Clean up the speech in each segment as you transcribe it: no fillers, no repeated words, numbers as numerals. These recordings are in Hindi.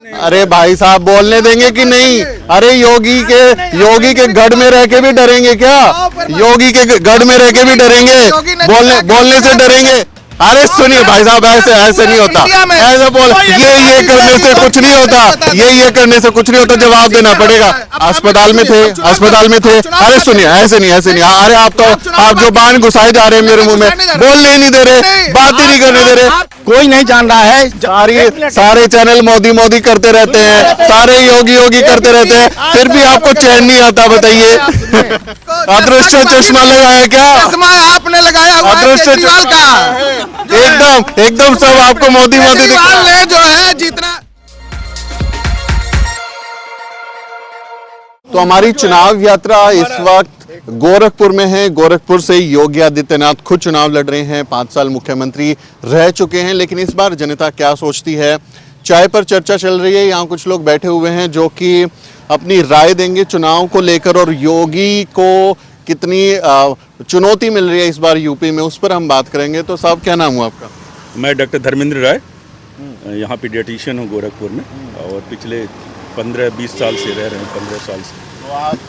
अरे भाई साहब बोलने देंगे कि नहीं? अरे योगी के गढ़ में रह के भी डरेंगे क्या? योगी के गढ़ में रह के भी डरेंगे? बोलने से डरेंगे? अरे सुनिए भाई साहब, ऐसे नहीं होता, ऐसे बोल ये करने से कुछ नहीं होता, ये करने से कुछ नहीं होता, जवाब देना पड़ेगा। अस्पताल में थे। अरे सुनिए, ऐसे नहीं। अरे आप जो बाण घुसाए जा रहे हैं मेरे मुंह में, बोलने ही नहीं दे रहे, बात ही नहीं करने दे रहे। कोई नहीं जान रहा है। सारे चैनल मोदी करते रहते हैं, सारे योगी करते रहते हैं, फिर भी आपको चैन नहीं आता, बताइए। अदृष्ट चश्मा लगाया क्या? चश्मा आपने लगाया हुआ है केजरीवाल का। एकदम सब आपको मोदी केजरीवाल ने जो है जितना। तो हमारी चुनाव यात्रा इस वक्त गोरखपुर में है। गोरखपुर से योगी आदित्यनाथ खुद चुनाव लड़ रहे हैं, 5 साल मुख्यमंत्री रह चुके हैं, लेकिन इस बार जनता क्या सोचती है, चाय पर चर्चा चल रही है। यहाँ कुछ लोग बैठे हुए हैं जो कि अपनी राय देंगे चुनाव को लेकर, और योगी को कितनी चुनौती मिल रही है इस बार यूपी में, उस पर हम बात करेंगे। तो साहब, क्या नाम हुआ आपका? मैं डॉक्टर धर्मेंद्र राय, यहाँ पीडियाट्रिशियन हूँ गोरखपुर में, और पिछले 15-20 साल से रह रहे हैं, 15 साल से। तो आप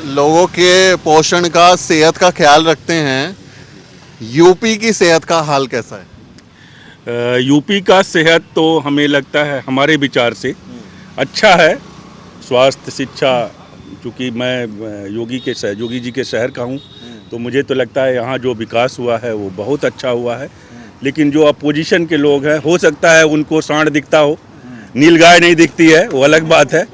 लोगों के पोषण का, सेहत का ख्याल रखते हैं, यूपी की सेहत का हाल कैसा है? यूपी का सेहत तो हमें लगता है, हमारे विचार से अच्छा है। स्वास्थ्य, शिक्षा, चूँकि मैं योगी जी के शहर का हूँ, तो मुझे तो लगता है यहाँ जो विकास हुआ है वो बहुत अच्छा हुआ है। लेकिन जो अपोजिशन के लोग हैं, हो सकता है उनको सांड दिखता हो, नीलगाय नहीं दिखती है, वो अलग बात है।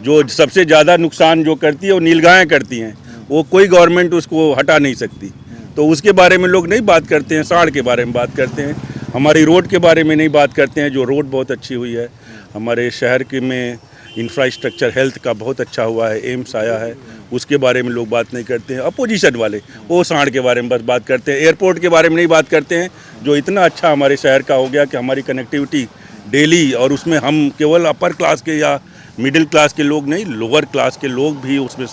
जो सबसे ज़्यादा नुकसान जो करती है वो नीलगायें करती हैं, वो कोई गवर्नमेंट उसको हटा नहीं सकती। तो उसके बारे में लोग नहीं बात करते हैं, सांड के बारे में बात करते हैं। हमारी रोड के बारे में नहीं बात करते हैं, जो रोड बहुत अच्छी हुई है हमारे शहर के में। इंफ्रास्ट्रक्चर हेल्थ का बहुत अच्छा हुआ है, एम्स आया है, उसके बारे में लोग बात नहीं करते हैं। अपोजिशन वाले वो सांड के बारे में बस बात करते हैं, एयरपोर्ट के बारे में नहीं बात करते हैं, जो इतना अच्छा हमारे शहर का हो गया कि हमारी कनेक्टिविटी डेली, और उसमें हम केवल अपर क्लास के या मिडिल क्लास के लोग नहीं, लोअर क्लास के लोग भी उसमें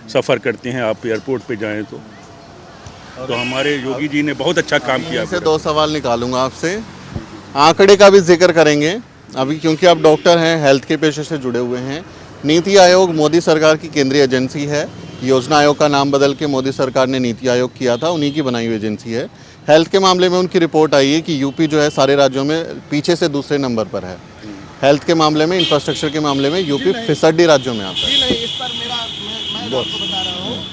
सफ़र करते हैं। आप एयरपोर्ट पे जाएं तो हमारे योगी जी ने बहुत अच्छा काम किया। से 2 सवाल निकालूंगा आपसे, आंकड़े का भी जिक्र करेंगे अभी, क्योंकि आप डॉक्टर हैं, हेल्थ के पेशे से जुड़े हुए हैं। नीति आयोग मोदी सरकार की केंद्रीय एजेंसी है, योजना आयोग का नाम बदल के मोदी सरकार ने नीति आयोग किया था, उन्हीं की बनाई हुई एजेंसी है। हेल्थ के मामले में उनकी रिपोर्ट आई है कि यूपी जो है सारे राज्यों में पीछे से दूसरे नंबर पर है। हेल्थ के मामले में, इंफ्रास्ट्रक्चर के मामले में यूपी 65 राज्यों में आता है। इस पर मैं आपको बता रहा हूँ,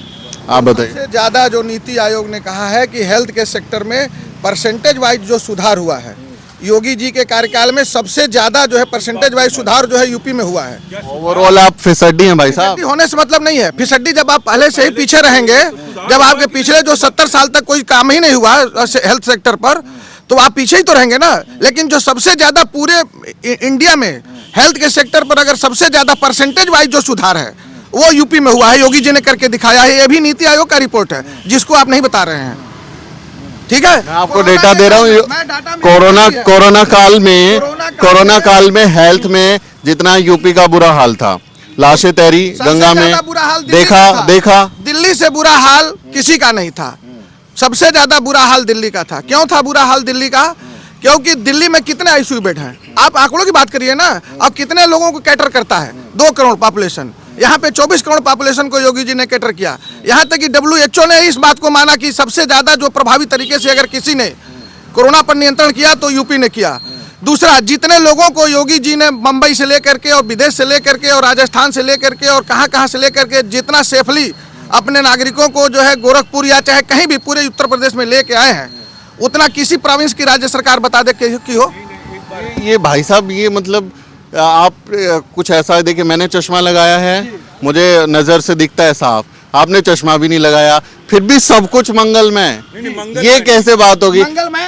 आप बताइए। सबसे ज़्यादा जो नीति आयोग ने कहा है कि हेल्थ के सेक्टर में परसेंटेज वाइज जो सुधार हुआ है, योगी जी के कार्यकाल में सबसे ज्यादा जो है परसेंटेज वाइज सुधार जो है यूपी में हुआ है। ओवरऑल आप फिसड्डी हैं भाई साहब। होने से मतलब नहीं है, फिसड्डी जब आप पहले से ही पीछे रहेंगे, जब आपके पिछले जो 70 साल तक कोई काम ही नहीं हुआ हेल्थ सेक्टर पर, तो आप पीछे ही तो रहेंगे ना। लेकिन जो सबसे ज्यादा पूरे इंडिया में हेल्थ के सेक्टर पर अगर सबसे ज्यादा परसेंटेज वाइज जो सुधार है वो यूपी में हुआ है, योगी जी ने करके दिखाया है। ये भी नीति आयोग का रिपोर्ट है, जिसको आप नहीं बता रहे हैं, ठीक है। मैं आपको डेटा दे रहा हूँ। कोरोना काल में हेल्थ में जितना यूपी का बुरा हाल था, लाशें तैरी गंगा में, देखा दिल्ली से बुरा हाल किसी का नहीं था, सबसे ज्यादा बुरा हाल दिल्ली का था। क्यों था बुरा हाल दिल्ली का? क्योंकि दिल्ली में कितने आईसीयू बेड हैं, आप आंकड़ों की बात करिए ना। अब कितने लोगों को कैटर करता है? 2 करोड़ पॉपुलेशन, यहाँ पे 24 करोड़ पॉपुलेशन को योगी जी ने कैटर किया। यहाँ तक कि WHO ने इस बात को माना कि सबसे ज्यादा जो प्रभावी तरीके से अगर किसी ने कोरोना पर नियंत्रण किया तो यूपी ने किया। दूसरा, जितने लोगों को योगी जी ने मुंबई से लेकर के और विदेश से लेकर के और राजस्थान से लेकर के और कहाँ से लेकर के जितना सेफली अपने नागरिकों को जो है गोरखपुर या चाहे कहीं भी पूरे उत्तर प्रदेश में लेके आए हैं, उतना किसी प्रोविंस की राज्य सरकार बता दे कि हो। ये भाई साहब, ये मतलब आप कुछ ऐसा, देखिए मैंने चश्मा लगाया है, मुझे नज़र से दिखता है साफ, आपने चश्मा भी नहीं लगाया, फिर भी सब कुछ मंगलमय। ये कैसे बात होगी?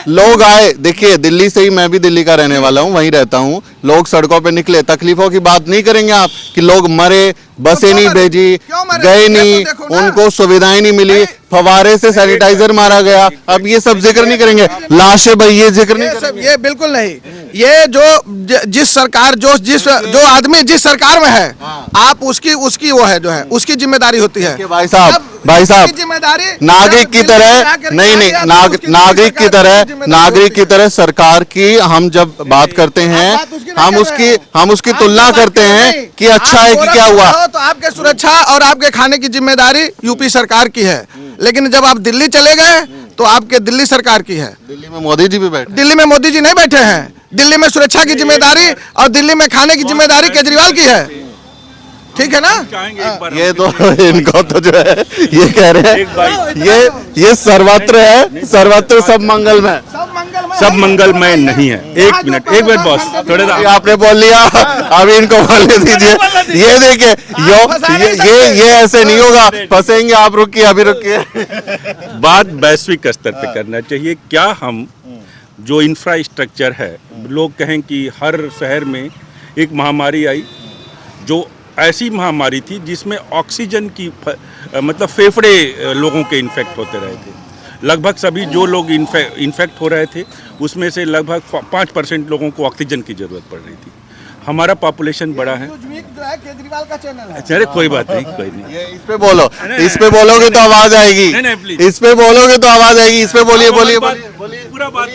लोग आए, देखिए दिल्ली से ही, मैं भी दिल्ली का रहने वाला हूँ, वहीं रहता हूँ। लोग सड़कों पे निकले, तकलीफों की बात नहीं करेंगे आप कि लोग मरे, बसें नहीं भेजी, गए नहीं, उनको सुविधाएं नहीं मिली, फवारे से सैनिटाइजर मारा गया, अब ये सब जिक्र नहीं करेंगे। लाशें भाई, ये जिक्र नहीं करेंगे। ये बिल्कुल नहीं। ये जिस सरकार जो आदमी जिस सरकार में है, आप उसकी वो है जो है उसकी जिम्मेदारी होती है। भाई साहब, भाई साहब जिम्मेदारी नागरिक की तरह नहीं नहीं नागरिक की तरह सरकार की हम जब बात करते हैं हम उसकी तुलना करते हैं कि अच्छा है कि क्या हुआ। तो आपके सुरक्षा और आपके खाने की जिम्मेदारी यूपी सरकार की है, लेकिन जब आप दिल्ली चले गए तो आपके दिल्ली सरकार की है। दिल्ली में मोदी जी भी बैठे, दिल्ली में मोदी जी नहीं बैठे हैं। दिल्ली में सुरक्षा की जिम्मेदारी और दिल्ली में खाने की जिम्मेदारी केजरीवाल की है, ठीक है ना। ये तो इनको तो जो है ये कह रहे हैं ये सर्वत्र है, सर्वत्र सब मंगलमय, सब मंगलमय नहीं है। एक मिनट बॉस, थोड़े आपने बोल लिया, अभी इनको बोलने दीजिए। ये देखिए ये ऐसे नहीं होगा, फंसेंगे आप। रुकिए, अभी रुकिए। बात वैश्विक स्तर पे करना चाहिए। क्या हम जो इंफ्रास्ट्रक्चर है, लोग कहें कि हर शहर में एक महामारी आई जो ऐसी महामारी थी जिसमें ऑक्सीजन की मतलब फेफड़े लोगों के इन्फेक्ट होते रहे थे। लगभग सभी जो लोग इन्फेक्ट हो रहे थे उसमें से लगभग 5% लोगों को ऑक्सीजन की ज़रूरत पड़ रही थी। हमारा पॉपुलेशन बड़ा है। केजरीवाल का चैनल है। अरे कोई बात नहीं, कोई नहीं। इस पे बोलो, इस पे बोलोगे तो आवाज आएगी। नहीं, प्लीज। इस पे बोलोगे तो आवाज आएगी। इस पे बोलिए पूरा बात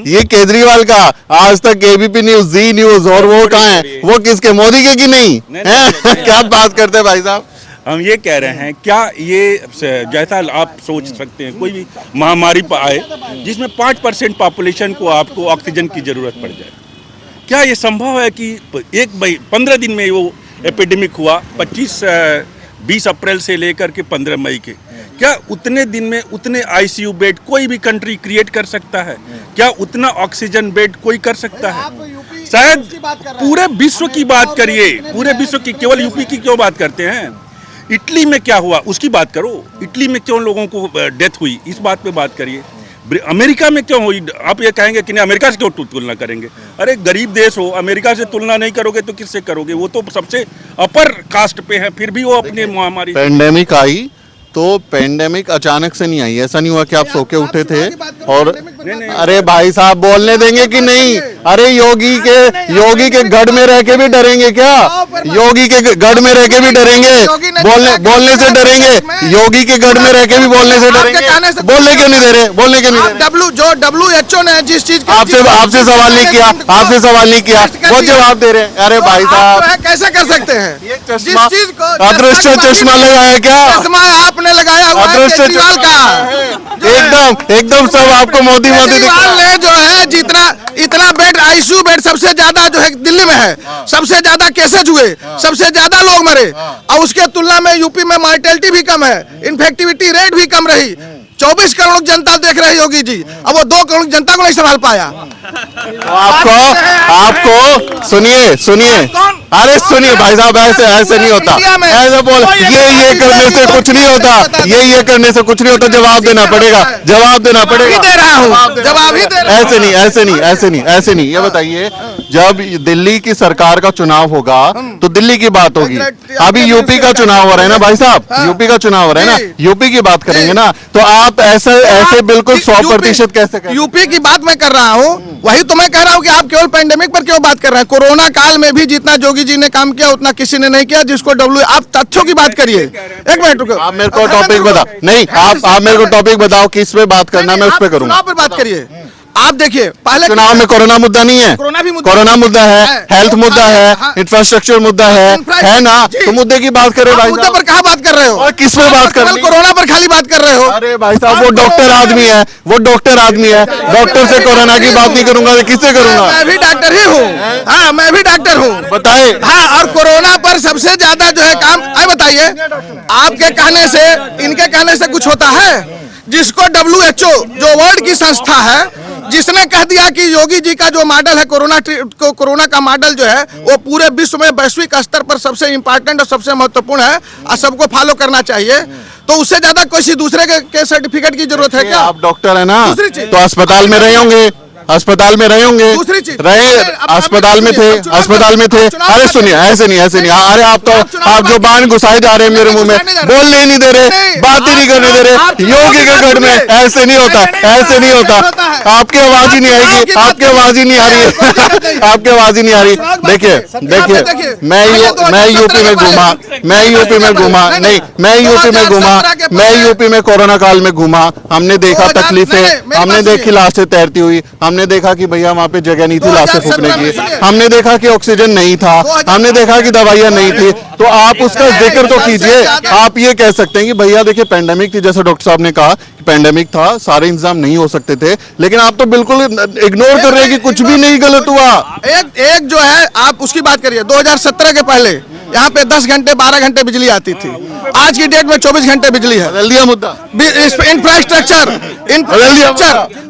ये केजरीवाल का आज तक एबीपी न्यूज, जी न्यूज, और वो कहाँ है? वो किसके, मोदी के की नहीं? क्या बात करते हैं भाई साहब? हम ये कह रहे हैं, क्या ये जैसा आप सोच सकते हैं कोई भी महामारी आए जिसमें 5% पॉपुलेशन को आपको ऑक्सीजन की ज़रूरत पड़ जाए, क्या ये संभव है कि 15 दिन में वो एपिडेमिक हुआ? 20 अप्रैल से लेकर के 15 मई के, क्या उतने दिन में उतने आईसीयू बेड कोई भी कंट्री क्रिएट कर सकता है? क्या उतना ऑक्सीजन बेड कोई कर सकता है? शायद पूरे विश्व की बात करिए, पूरे विश्व की, केवल यूपी की क्यों बात करते हैं? इटली में क्या हुआ उसकी बात करो। इटली में क्यों लोगों को डेथ हुई, इस बात पे बात करिए। अमेरिका में क्यों हुई? आप ये कहेंगे कि नहीं, अमेरिका से क्यों तुलना करेंगे? अरे गरीब देश हो, अमेरिका से तुलना नहीं करोगे तो किससे करोगे? वो तो सबसे अपर कास्ट पे है, फिर भी वो अपनी महामारी। पेंडेमिक आई तो पेंडेमिक अचानक से नहीं आई। ऐसा नहीं हुआ कि आप सो के उठे थे और अरे भाई साहब बोलने देंगे कि नहीं? अरे योगी के गढ़ में रह के भी डरेंगे क्या? योगी के गढ़ में रह के भी डरेंगे? बोलने से डरेंगे? योगी के गढ़ में रह के भी बोलने से डरेंगे? बोलने क्यों नहीं दे रहे? बोलने क्यों नहीं दे रहे? WHO ने जिस चीज आपसे सवाल नहीं किया, आपसे सवाल नहीं किया, वो जवाब दे रहे हैं। अरे भाई साहब कैसे कर सकते हैं? चश्मा, अदृश्य चश्मा लगाया क्या? चश्मा आपने लगाया हुआ है केजरीवाल का। एकदम सब आपको मोदी केजरीवाल ने जो है इतना बेड, आईसीयू बेड सबसे ज्यादा जो है दिल्ली में है, सबसे ज्यादा केसेज हुए, सबसे ज्यादा लोग मरे, और उसके तुलना में यूपी में मार्टेलिटी भी कम है, इन्फेक्टिविटी रेट भी कम रही। 24 करोड़ जनता देख रही योगी जी, अब वो 2 करोड़ जनता को नहीं संभाल पाया। आपको सुनिए अरे सुनिए भाई साहब, ऐसे नहीं होता, ऐसे बोल ये करने से कुछ नहीं होता, ये करने से कुछ नहीं होता। जवाब देना पड़ेगा। दे रहा हूँ, जवाब ही दे रहा हूँ। ऐसे नहीं। ये बताइए, जब दिल्ली की सरकार का चुनाव होगा तो दिल्ली की बात होगी। अभी यूपी का चुनाव हो रहा है ना भाई साहब, यूपी का चुनाव हो रहा है ना, यूपी की बात करेंगे ना, तो आप ऐसे बिल्कुल 100% कैसे करें? यूपी की बात मैं कर रहा हूँ, वही तो मैं कह रहा हूँ कि आप केवल पेंडेमिक पर क्यों बात कर रहे हैं? कोरोना काल में भी जितना योगी जी ने काम किया उतना किसी ने नहीं किया। जिसको आप तथ्यों की बात करिए। एक मिनट रुको, आप मेरे को टॉपिक बताओ। नहीं, आप मेरे को टॉपिक बताओ, किस पे बात करना, मैं उस पे करूंगा। चुनाव पर बात करिए। आप देखिए, पहले चुनाव में कोरोना मुद्दा नहीं है, कोरोना मुद्दा है, हेल्थ मुद्दा है, इंफ्रास्ट्रक्चर मुद्दा है ना, तो मुद्दे की बात करें भाई। मुद्दे पर कहाँ बात कर रहे हो? और किस पे बात कर रहे हो? कोरोना पर खाली बात कर रहे हो। अरे भाई साहब, वो डॉक्टर आदमी है, डॉक्टर से कोरोना की बात नहीं करूंगा, किससे करूंगा? मैं भी डॉक्टर ही हूँ। हाँ, मैं भी डॉक्टर हूँ। बताए। हाँ, और कोरोना पर सबसे ज्यादा जो है काम, बताइए, आपके कहने से, इनके कहने से कुछ होता है? जिसको WHO जो वर्ल्ड की संस्था है, जिसने कह दिया कि योगी जी का जो मॉडल है कोरोना का मॉडल जो है वो पूरे विश्व में वैश्विक स्तर पर सबसे इंपॉर्टेंट और सबसे महत्वपूर्ण है और सबको फॉलो करना चाहिए, तो उससे ज्यादा किसी दूसरे के सर्टिफिकेट की जरूरत है क्या? आप डॉक्टर है ना, तो अस्पताल में रहे होंगे, अस्पताल में रहे होंगे, दूसरी चीज रहे, अस्पताल में थे, अस्पताल में थे। अरे सुनिए, ऐसे नहीं, ऐसे नहीं, अरे आप जो बाण घुसाए जा रहे हैं मेरे मुंह में, बोलने ही नहीं दे रहे, बात ही नहीं करने दे रहे। योगी के गढ़ में ऐसे नहीं होता, ऐसे नहीं होता। आपकी आवाज ही नहीं आएगी, आपकी आवाज ही नहीं आ रही है, आपकी आवाज ही नहीं आ रही। देखिए मैं यूपी में घूमा, मैं यूपी में घूमा, नहीं मैं यूपी में घूमा, मैं यूपी में कोरोना काल में घूमा। हमने देखा तकलीफें, हमने देखी लाशें तैरती हुई, हमने देखा कि भैया वहां पे जगह नहीं थी लाशें फूकने की, हमने देखा कि ऑक्सीजन नहीं था, हमने देखा कि दवाइयां नहीं थी। तो आप उसका जिक्र तो कीजिए। आप ये कह सकते हैं कि भैया देखिए पेंडेमिक थी, जैसे डॉक्टर साहब ने कहा कि पेंडेमिक था, सारे इंतजाम नहीं हो सकते थे, लेकिन आप तो बिल्कुल इग्नोर कर रहे हैं कि कुछ भी नहीं गलत हुआ। एक जो है आप उसकी बात करिए, 2017 के पहले यहाँ पे 10 घंटे 12 घंटे बिजली आती थी, आज की डेट में 24 घंटे बिजली है। बदल दिया मुद्दा, इंफ्रास्ट्रक्चर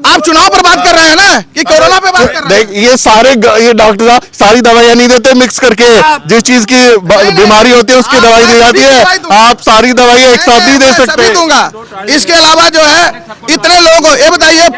आप चुनाव पर बात कर रहे हैं ना कि कोरोना पे बात कर रहे हैं। ये सारे ये डॉक्टर साहब सारी दवाइयां नहीं देते मिक्स करके, जिस चीज की बीमारी होती है उसकी दवाई दी जाती है। आप सारी दवाइयां एक साथ नहीं दे सकते। दूंगा। इसके अलावा जो है इतने लोग, ये बताइए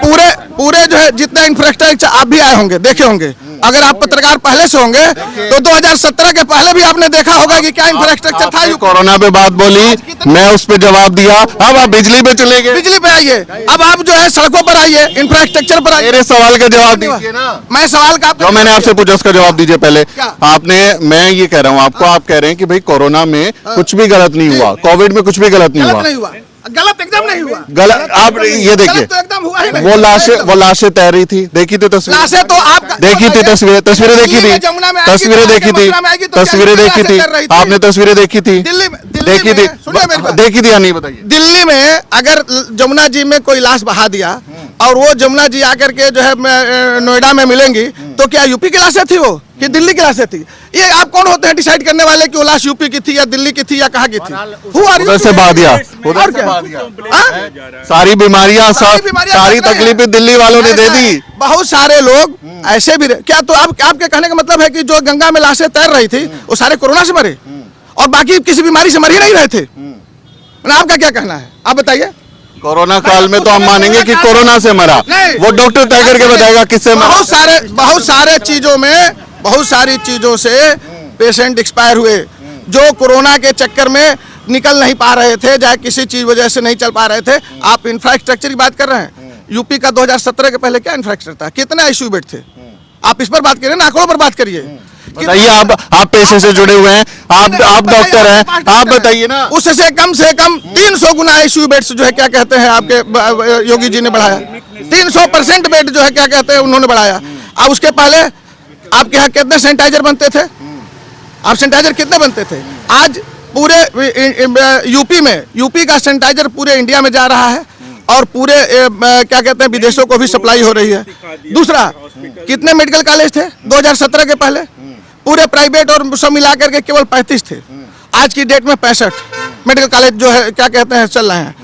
पूरे जो है जितने इंफ्रास्ट्रक्चर आप भी आए होंगे, देखे होंगे, अगर आप पत्रकार पहले से होंगे तो 2017 के पहले भी आपने देखा होगा कि क्या इंफ्रास्ट्रक्चर था। कोरोना पे बात बोली, मैं उस पे जवाब दिया। अब आप बिजली पे चले गए, बिजली पे आइए, अब आप जो है सड़कों पर आइए, इंफ्रास्ट्रक्चर पर आइए। मेरे सवाल का जवाब दीजिए ना। मैं सवाल का जो मैंने आपसे पूछा उसका जवाब दीजिए पहले। आपने, मैं ये कह रहा हूँ आपको, आप कह रहे हैं कि भाई कोरोना में कुछ भी गलत नहीं हुआ, कोविड में कुछ भी गलत नहीं हुआ। गलत एकदम नहीं हुआ। गलत आप ये देखिए, तो एकदम हुआ ही नहीं। वो लाशें तैर रही थी, देखी थी तस्वीर, लाशें तो आप देखी थी तस्वीरें देखी थी, तस्वीरें देखी थी, तस्वीरें देखी थी, आपने तस्वीरें देखी थी, देखी थी, देखी थी या नहीं बताइए। दिल्ली में अगर जमुना जी में कोई लाश बहा दिया और वो जमुना जी आकर के जो है नोएडा में मिलेंगी, तो क्या यूपी की लाशें थी वो कि दिल्ली की लाशें थी? ये आप कौन होते हैं डिसाइड करने वाले कि वो लाश यूपी की थी या दिल्ली की थी या कहाँ की थी? उधर से बहा दिया, उधर से बहा दिया। सारी बीमारियां, सारी तकलीफें दिल्ली वालों ने दे दी। बहुत सारे लोग ऐसे भी क्या, तो आपके कहने का मतलब है कि जो गंगा में लाशें तैर रही थी वो सारे कोरोना से मरे और बाकी किसी बीमारी से मर ही नहीं रहे थे? आपका क्या कहना है, आप बताइए। कोरोना काल में तो हम मानेंगे कि कोरोना से मरा, वो डॉक्टर तय करके बताएगा किससे मरा। बहुत सारी चीजों से पेशेंट एक्सपायर हुए जो कोरोना के चक्कर में निकल नहीं पा रहे थे, चाहे किसी चीज वजह से नहीं चल पा रहे थे। आप इंफ्रास्ट्रक्चर की बात कर रहे हैं, यूपी का 2017 के पहले क्या इंफ्रास्ट्रक्चर था, कितने आईसीयू बेड थे? आप इस पर बात करिए ना, आंकड़ों पर बात करिए। बताइए, आप पेशे से जुड़े हुए हैं, आप डॉक्टर हैं, आप बताइए ना। उससे कम से कम 300 गुना आईसीयू बेड्स जो है क्या कहते हैं आपके योगी जी ने बढ़ाया, 300% बेड जो है क्या कहते हैं उन्होंने बढ़ाया। अब उसके पहले आपके यहाँ कितने सैनिटाइजर बनते थे? आप सैनिटाइजर कितने बनते थे? आज पूरे यूपी का सैनिटाइजर पूरे इंडिया में जा रहा है और पूरे क्या कहते हैं विदेशों को भी सप्लाई हो रही है। दूसरा, कितने मेडिकल कॉलेज थे 2017 के पहले? पूरे प्राइवेट और सब मिला करके केवल 35 थे। आज की डेट में 65 मेडिकल कॉलेज जो है क्या कहते हैं चल रहे हैं,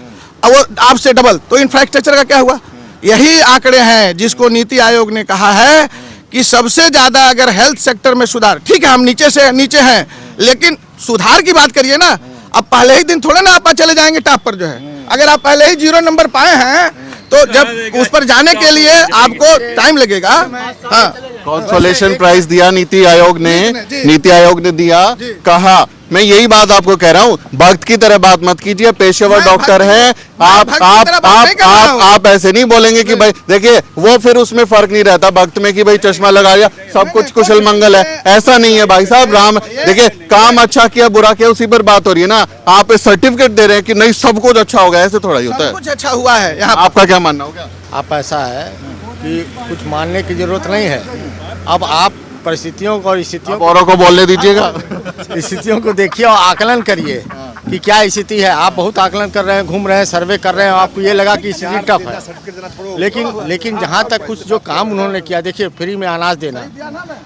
अब वो आपसे डबल। तो इंफ्रास्ट्रक्चर का क्या हुआ? यही आंकड़े हैं जिसको नीति आयोग ने कहा है कि सबसे ज्यादा अगर हेल्थ सेक्टर में सुधार, ठीक है हम नीचे से नीचे हैं, लेकिन सुधार की बात करिए ना। अब पहले ही दिन थोड़ा ना आप चले जाएंगे टॉप पर जो है, अगर आप पहले ही 0 नंबर पाए हैं तो जब उस पर जाने के लिए आपको टाइम लगेगा। हाँ, कंसोलेशन प्राइज दिया नीति आयोग ने दिया, कहा। मैं यही बात आपको कह रहा हूँ, भक्त की तरह बात मत कीजिए, पेशेवर डॉक्टर हैं आप ऐसे नहीं बोलेंगे कि भाई देखिए वो फिर उसमें फर्क नहीं रहता भक्त में कि भाई चश्मा लगा लिया सब कुछ कुशल मंगल है, ऐसा नहीं है भाई साहब। राम देखिए काम अच्छा किया बुरा किया उसी पर बात हो रही है ना, आप सर्टिफिकेट दे रहे हैं कि नहीं सब कुछ अच्छा होगा, ऐसे थोड़ा ही होता है। कुछ अच्छा हुआ है यहाँ। आपका क्या मानना होगा? आप ऐसा है कि कुछ मानने की जरूरत नहीं है। अब आप परिस्थितियों को और स्थितियों औरों को बोलने दीजिएगा, स्थितियों को देखिए और आकलन करिए कि क्या स्थिति है। आप बहुत आकलन कर रहे हैं, घूम रहे हैं, सर्वे कर रहे हैं, आपको ये लगा कि स्थिति टफ है, लेकिन जहाँ तक कुछ जो काम उन्होंने किया, देखिए फ्री में अनाज देना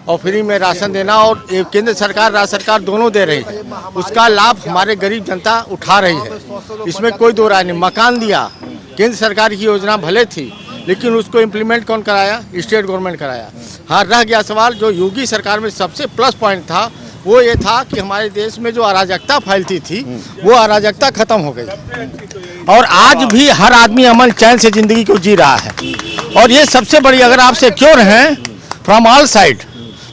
और फ्री में राशन देना और केंद्र सरकार राज्य सरकार दोनों दे रही है, उसका लाभ हमारे गरीब जनता उठा रही है, इसमें कोई दो राय नहीं। मकान दिया, केंद्र सरकार की योजना भले थी लेकिन उसको इम्प्लीमेंट कौन कराया? स्टेट गवर्नमेंट कराया। हाँ, रह गया सवाल जो योगी सरकार में सबसे प्लस पॉइंट था वो ये था कि हमारे देश में जो अराजकता फैलती थी वो अराजकता खत्म हो गई और आज भी हर आदमी अमन चैन से जिंदगी को जी रहा है और ये सबसे बड़ी, अगर आप सिक्योर हैं फ्रॉम ऑल साइड,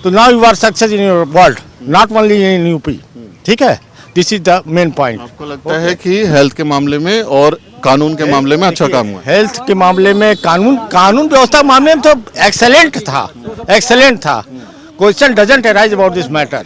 तो now you are success in your world, not only in UP. ठीक है, this is the main point. आपको लगता है कि हेल्थ के मामले में और कानून के मामले में अच्छा काम हुआ है? हेल्थ के मामले में, कानून व्यवस्था के मामले में तो एक्सेलेंट था। Question doesn't arise about this matter.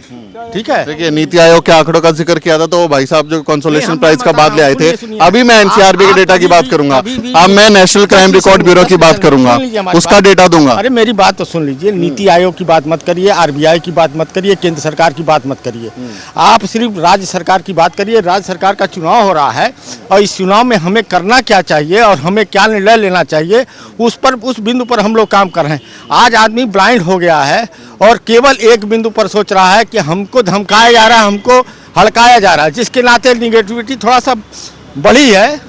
ठीक है, देखिए नीति आयोग के आंकड़ों का जिक्र किया था, तो भाई साहब जो कंसोलेशन प्राइज का बात ले आए थे, अभी मैं एनसीआरबी के डेटा की बात करूंगा, अब मैं नेशनल क्राइम रिकॉर्ड ब्यूरो की बात करूंगा, उसका डेटा दूंगा। अरे मेरी बात तो सुन लीजिए, नीति आयोग की बात मत करिए, आरबीआई की बात मत करिए, केंद्र सरकार की बात मत करिए, आप सिर्फ राज्य सरकार की बात करिए। राज्य सरकार का चुनाव हो रहा है और इस चुनाव में हमें करना क्या चाहिए और हमें क्या निर्णय लेना चाहिए, उस बिंदु पर हम लोग काम कर रहे हैं। आज आदमी ब्लाइंड हो गया है और केवल एक बिंदु पर सोच रहा है कि हमको धमकाया जा रहा है, हमको हड़काया जा रहा है, जिसके नाते निगेटिविटी थोड़ा सा बढ़ी है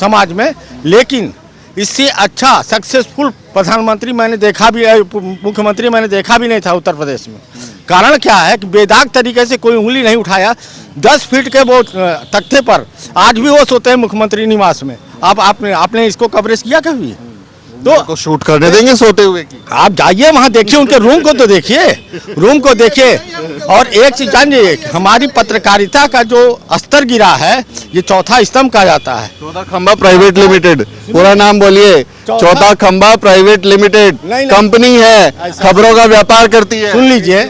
समाज में। लेकिन इससे अच्छा सक्सेसफुल प्रधानमंत्री मैंने देखा भी, मुख्यमंत्री मैंने देखा भी नहीं था उत्तर प्रदेश में। कारण क्या है कि बेदाग तरीके से कोई उंगली नहीं उठाया। 10 फीट के वो तख्ते पर आज भी वो सोते हैं मुख्यमंत्री निवास में। अब आपने इसको कवरेज किया कभी? तो शूट करने देंगे सोते हुए की? आप जाइए वहाँ देखिए, उनके रूम को तो देखिए, और एक चीज जानिए, हमारी पत्रकारिता का जो स्तर गिरा है, ये चौथा स्तंभ कहा जाता है। चौथा खंबा प्राइवेट लिमिटेड, पूरा नाम बोलिए। चौथा खंबा प्राइवेट लिमिटेड कंपनी है, खबरों का व्यापार करती है। सुन लीजिए,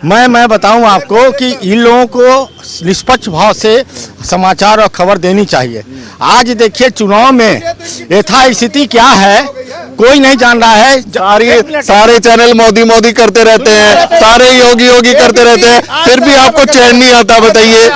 मैं बताऊं आपको कि इन लोगों को निष्पक्ष भाव से समाचार और खबर देनी चाहिए। आज देखिए चुनाव में यथा स्थिति क्या है कोई नहीं जान रहा है। सारे चैनल मोदी मोदी करते रहते हैं, सारे योगी योगी करते रहते हैं, फिर भी आपको चैन नहीं आता, बताइए।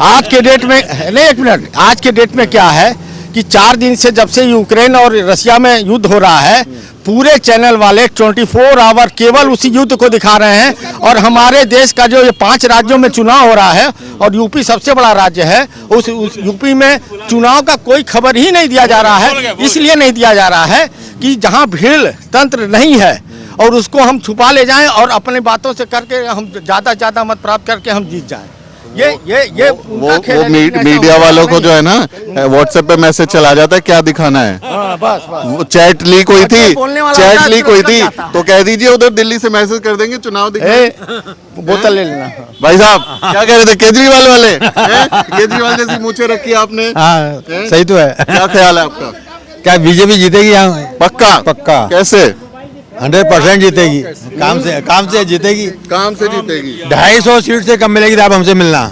आज के डेट में, नहीं एक मिनट, आज के डेट में क्या है कि 4 दिन से जब से यूक्रेन और रशिया में युद्ध हो रहा है, पूरे चैनल वाले 24 आवर केवल उसी युद्ध को दिखा रहे हैं। और हमारे देश का जो ये 5 राज्यों में चुनाव हो रहा है और यूपी सबसे बड़ा राज्य है, उस यूपी में चुनाव का कोई खबर ही नहीं दिया जा रहा है। इसलिए नहीं दिया जा रहा है कि जहां भीड़ तंत्र नहीं है और उसको हम छुपा ले जाएं और अपने बातों से करके हम ज़्यादा मत प्राप्त करके हम जीत जाएं। वो मीडिया वालों को जो है ना, व्हाट्सएप पे मैसेज चला जाता है, क्या दिखाना है। बस वो चैट लीक हुई थी, तो कह दीजिए उधर दिल्ली से मैसेज कर देंगे, चुनाव बोतल ले लेना। भाई साहब क्या कह रहे थे, केजरीवाल वाले केजरीवाल जैसी मूछें रखी आपने। सही तो है। क्या ख्याल है आपका? क्या बीजेपी जीतेगी यहाँ? पक्का। कैसे? 100% जीतेगी। काम से जीतेगी। काम से जीतेगी। 250 सीट से कम मिलेगी तो आप हमसे मिलना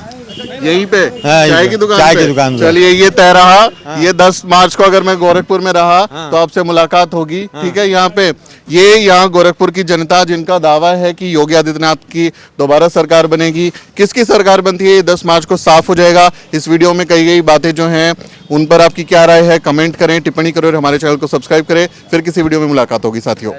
यहीं पे, हाँ, चाय की दुकान पे। पे। चलिए ये तय रहा, ये 10 मार्च को अगर मैं गोरखपुर में रहा तो आपसे मुलाकात होगी। ठीक है, यहाँ पे यहाँ गोरखपुर की जनता जिनका दावा है कि योगी आदित्यनाथ की दोबारा सरकार बनेगी, किसकी सरकार बनती है ये 10 मार्च को साफ हो जाएगा। इस वीडियो में कही गई बातें जो हैं उन पर आपकी क्या राय है, कमेंट करें, टिप्पणी करें और हमारे चैनल को सब्सक्राइब करें। फिर किसी वीडियो में मुलाकात होगी साथियों।